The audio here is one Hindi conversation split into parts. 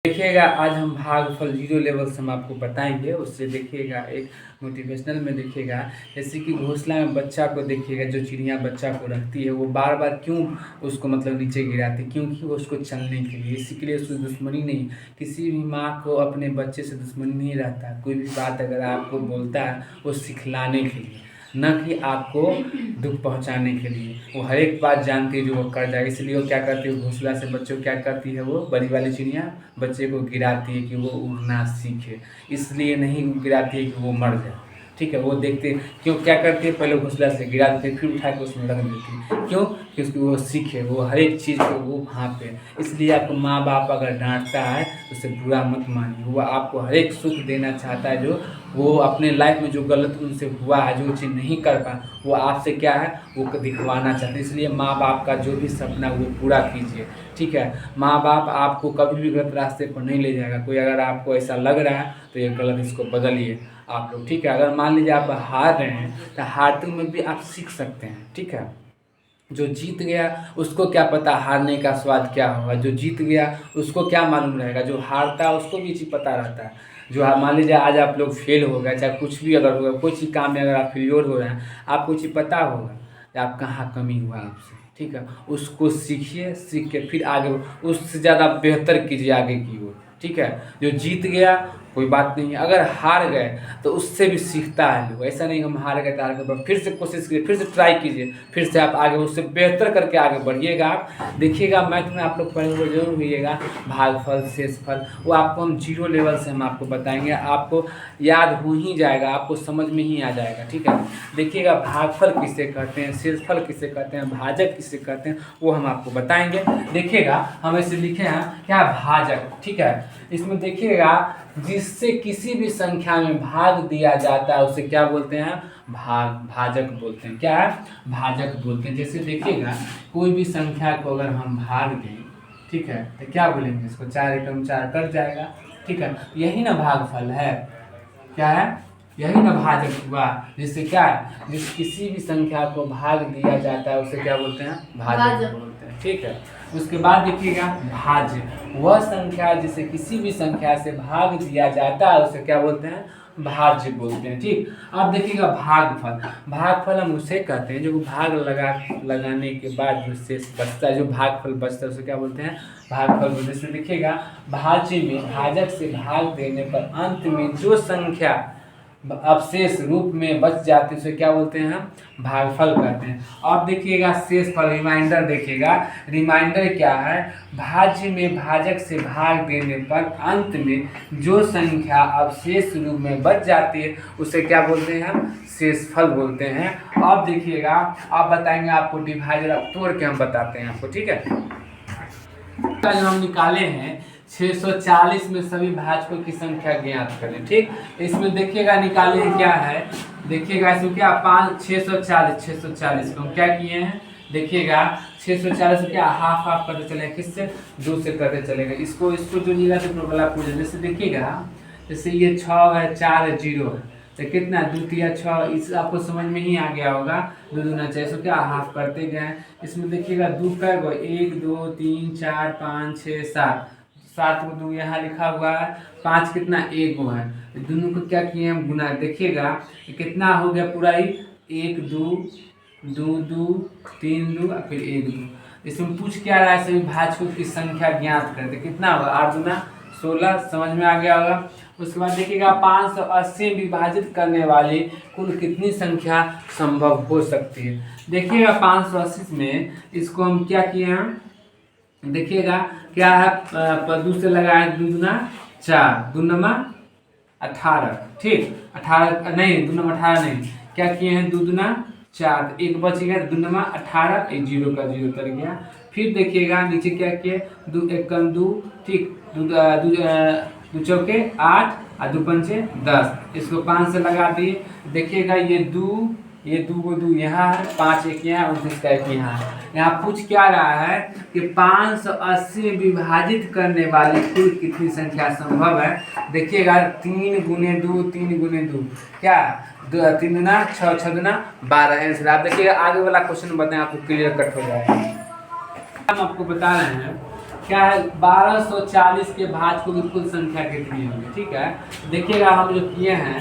देखिएगा आज हम भागफल जीरो लेवल से हम आपको बताएंगे। उससे देखिएगा एक मोटिवेशनल में देखिएगा, जैसे कि घोंसला में बच्चा को देखिएगा, जो चिड़िया बच्चा को रखती है वो बार बार क्यों उसको मतलब नीचे गिराती है, क्योंकि वो उसको चलने के लिए, इसी के लिए उसको दुश्मनी नहीं। किसी भी माँ को अपने बच्चे से दुश्मनी नहीं रहता। कोई भी बात अगर आपको बोलता है वो सिखलाने के लिए, न कि आपको दुख पहुंचाने के लिए। वो हर एक बात जानती है जो वो कर जाए, इसलिए वो क्या करती है, घोंसला से बच्चों को क्या करती है, वो बड़ी वाली चिड़िया बच्चे को गिराती है कि वो उड़ना सीखे। इसलिए नहीं गिराती है कि वो मर जाए, ठीक है। वो देखते क्यों क्या करती है, पहले घोंसला से गिरा देती है, फिर उठा के उसमें रख देती है। क्यों? कि उसको वो सीखे, वो हर एक चीज़ को वो भांपे। इसलिए आपको माँ बाप अगर डांटता है तो उसे बुरा मत मानिए। वो आपको हर एक सुख देना चाहता है, जो वो अपने लाइफ में जो गलत उनसे हुआ है, जो चीज़ नहीं कर पाए, वो आपसे क्या है, वो दिखवाना चाहते हैं। इसलिए माँ बाप का जो भी सपना वो पूरा कीजिए, ठीक है। माँ बाप आपको कभी भी गलत रास्ते पर नहीं ले जाएगा। कोई अगर आपको ऐसा लग रहा है तो ये गलत, इसको बदलिए आप लोग, ठीक है। अगर मान लीजिए आप हार रहे हैं तो हारते में भी आप सीख सकते हैं, ठीक है। जो जीत गया उसको क्या पता हारने का स्वाद क्या होगा, जो जीत गया उसको क्या मालूम रहेगा। जो हारता है उसको भी चीज़ पता रहता है। जो मान लीजिए आज आप लोग फेल हो गए, चाहे कुछ भी अगर होगा, कोई चीज़ काम में अगर आप फेलियर हो रहे हैं, आपको चीज़ पता होगा कि आप कहाँ कमी हुआ आपसे, ठीक है। उसको सीखिए, सीख के फिर आगे उससे ज़्यादा बेहतर कीजिए आगे की ओर, ठीक है। जो जीत गया कोई बात नहीं है, अगर हार गए तो उससे भी सीखता है लोग। ऐसा नहीं हम हार गए तो हार गए, फिर से कोशिश कीजिए, फिर से ट्राई कीजिए, फिर से आप आगे उससे बेहतर करके आगे बढ़िएगा। आप देखिएगा मैथ में आप लोग पढ़े हुए जरूर होइएगा, भागफल शेषफल, वो आपको हम जीरो लेवल से हम आपको बताएंगे। आपको याद हो ही जाएगा, आपको समझ में ही आ जाएगा, ठीक है। देखिएगा भागफल किसे कहते हैं, शेषफल किसे कहते हैं, भाजक किसे कहते हैं, वो हम आपको बताएंगे। देखिएगा हम ऐसे लिखे हैं क्या, भाजक, ठीक है। इसमें देखिएगा जिससे किसी भी संख्या में भाग दिया जाता है उसे क्या बोलते हैं, भाजक बोलते हैं। क्या है, भाजक बोलते हैं। जैसे देखिएगा कोई भी संख्या को अगर हम भाग दें, ठीक है, तो क्या बोलेंगे इसको, 4 एकम 4 कट जाएगा, ठीक है। यही ना भागफल है, क्या है, यही ना भाजक हुआ। जिससे क्या है, जिस किसी भी संख्या को भाग दिया जाता है उसे क्या बोलते हैं, भाजक बोलते हैं, ठीक है। उसके बाद देखिएगा भाज्य, वह संख्या जिसे किसी भी संख्या से भाग दिया जाता है उसे क्या बोलते हैं, भाज्य बोलते हैं, ठीक। अब देखिएगा भागफल, भागफल हम उसे कहते हैं जो भाग लगाने के बाद जो शेष बचता है, जो भागफल बचता है उसे क्या बोलते हैं, भागफल बोलते हैं। जैसे देखिएगा भाज्य में भाजक से भाग देने पर अंत में जो संख्या अवशेष रूप में बच जाती है उसे क्या बोलते हैं, हम भागफल कहते हैं। अब देखिएगा शेषफल, रिमाइंडर देखिएगा, रिमाइंडर क्या है, भाज्य में भाजक से भाग देने पर अंत में जो संख्या अवशेष रूप में बच जाती है उसे क्या बोलते हैं, हम शेषफल बोलते हैं। अब देखिएगा अब बताएंगे आपको डिवाइडर, अब तोड़ के हम बताते हैं आपको, ठीक है। जो हम निकाले हैं 640 में सभी भाजकों की संख्या ज्ञात करें, ठीक। इसमें देखिएगा निकाले क्या है, देखिएगा इसमें क्या 640 को हम क्या किए हैं, देखिएगा 640 को क्या हाफ हाफ करते चले, किससे, 2 से करते चलेगा। इसको जो नीला से प्रोबला पूछ, जैसे देखिएगा जैसे ये 6 है, 4 है, 0 है, तो कितना 2 3 6, इस आपको समझ में ही आ गया होगा। 2 दूना 6, इसको क्या हाफ करते गए। इसमें देखिएगा 2 कै गो, 1 2 3 4 5 6 7, 7 को 2 यहाँ लिखा हुआ है, 5 कितना 1 गो है, दोनों को क्या किए हम गुना। देखिएगा कितना हो गया पूरा ही, 1 2 2 2 3 2 और फिर 1 2। इसमें पूछ क्या रहा है, सभी भाजकों की संख्या ज्ञात करते, कितना होगा 8 दूना 16, समझ में आ गया होगा। उसके बाद देखिएगा 580 विभाजित करने वाली कुल कितनी संख्या संभव हो सकती है। देखिएगा 580 में इसको हम क्या किए हैं, देखिएगा क्या है, 2 से लगाए, 2 दूना 4, 2 नमा 18, ठीक। 18 नहीं, 2 नमा 18 नहीं, क्या किए हैं, 2 दूना 4, 1 बच गया, 2 नमा 18, 0 का 0 उतर गया। फिर देखिएगा नीचे क्या किए, 2 1 कम 2, ठीक, 2 चौके 8 और 2 पंचे 10, इसको 5 से लगा दिए। देखिएगा ये 2 को 2 यहाँ है, 5 1 यहाँ, 29 का 1 यहाँ है। यहाँ पूछ क्या रहा है कि 580 विभाजित करने वाली कुल कितनी संख्या संभव है। देखिएगा 3 गुने 2 3 गुने 2 क्या, 3 दूना 6 6 दूना 12 आंसर। आप देखिएगा आगे वाला क्वेश्चन बताएं, आपको क्लियर कट हो जाएगा। हम आपको बता रहे हैं क्या है 1240 के भाज्य को कुल संख्या कितनी होगी। ठीक है, देखिएगा हम जो किए हैं,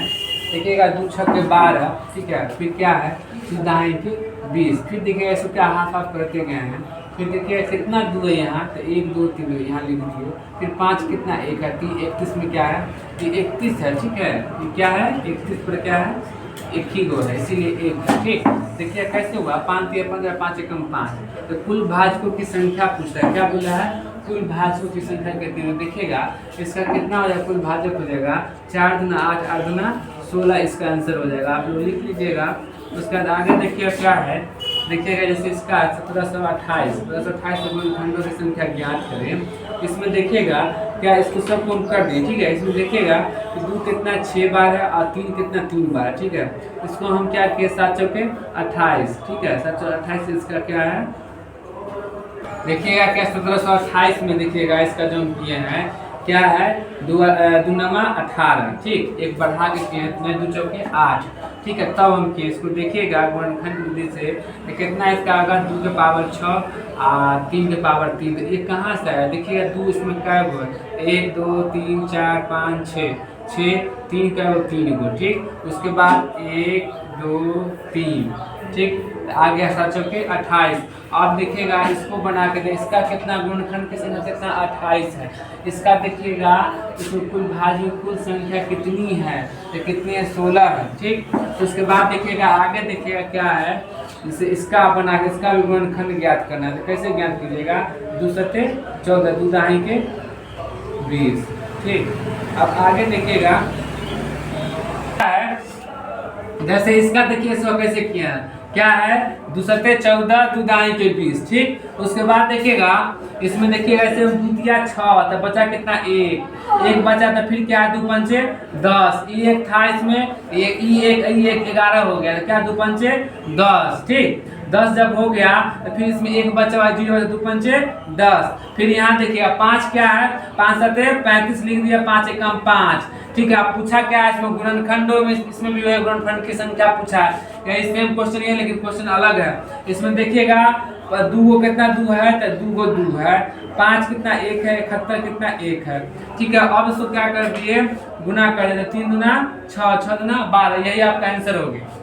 देखिएगा 2 छक्के 12, ठीक है, फिर क्या है दाएं के 20, फिर देखिएगा इसको क्या हाफ हाफ करते गए हैं, फिर देखिए कितना 2 है यहाँ, तो 1 2 3 यहाँ लिख दिए, फिर 5 कितना 1 है, 31 में क्या है, ये 31 है। ठीक है, ये क्या है 31 पर क्या है, एक ही गो है, इसीलिए 1 है। ठीक, देखिए कैसे हुआ, 5 3 15, 5 एकम 5, तो कुल भाजकों की संख्या पूछ रहा है, क्या बोला है, कुल भाजकों की संख्या कितनी है। देखिएगा इसका कितना हो जाएगा, कुल भाजक हो जाएगा 4 दूना 8, 8 दूना 16, इसका आंसर हो जाएगा, आप लोग लिख लीजिएगा। उसके बाद आगे देखिए क्या है, देखिएगा जैसे इसका 1728 से गुणनखंडों की संख्या ज्ञात करें। इसमें देखिएगा क्या, इसको सबको हम कर दें। ठीक है, इसमें देखिएगा कि 2 कितना 6 बार है और 3 कितना 3 बार। ठीक है, इसको हम क्या किए 7 चौके 28। ठीक है, 7 चौके 28 इसका क्या है, देखिएगा क्या 1728 में देखिएगा इसका जो हम किए हैं क्या है, 2 दूनमा 18। ठीक, एक बढ़ा के किए हैं, 2 चौके 8। ठीक है, तब हम किए इसको, देखिएगा गुणनखंड विधि से कितना इसका आएगा, 2 के पावर 6 और 3 के पावर 3, ये कहाँ से आया, देखिएगा 2 इसमें कै गो है, 1 2 3 4 5 6 3 कै गो 3 गो। ठीक, उसके बाद 1 2 3, ठीक, आ गया 7 चौके 28। अब देखिएगा इसको बना के दे, इसका कितना गुणनखंड की संख्या कितना 28 है, इसका देखिएगा इसमें कुल भाज्य कुल संख्या कितनी है, तो कितनी है 16 है। ठीक, उसके बाद देखिएगा आगे देखिएगा क्या है, जैसे इसका बना के इसका भी गुणनखंड ज्ञात करना है, तो कैसे ज्ञात कीजिएगा, 2 सत्ते 14, 2 दाएं के 20। ठीक, अब आगे देखिएगा जैसे इसका देखिए इसको कैसे किया है, क्या है 2 सत्ते 14, 2 दाएं के 20। ठीक, उसके बाद देखिएगा इसमें देखिएगा ऐसे 2 दिया 6, तो बचा कितना 1 बचा, तो फिर क्या 2 पंचे 10, ई 1 था इसमें, ई 1 11 हो गया, तो क्या 2 पंचे 10। ठीक, 10 जब हो गया तो फिर इसमें 1 बचा हुआ 0, 2 पंचे 10, फिर यहाँ देखिएगा 5 क्या है, 5 सत्ते 35 लिख दिया, 5 एकम 5। ठीक है, आप पूछा क्या है इसमें गुणनखंडों में, इसमें भी है गुणनखंड की संख्या पूछा है, इसमें क्वेश्चन ये है लेकिन क्वेश्चन अलग है। इसमें देखिएगा 2 कितना 2 है, तो 2 है, 5 कितना 1 है, 71 कितना 1 है। ठीक है, अब इसको क्या कर दिए गुना कर दिए, 3 दूना 6, 6 दूना 12, यही आपका आंसर हो गया।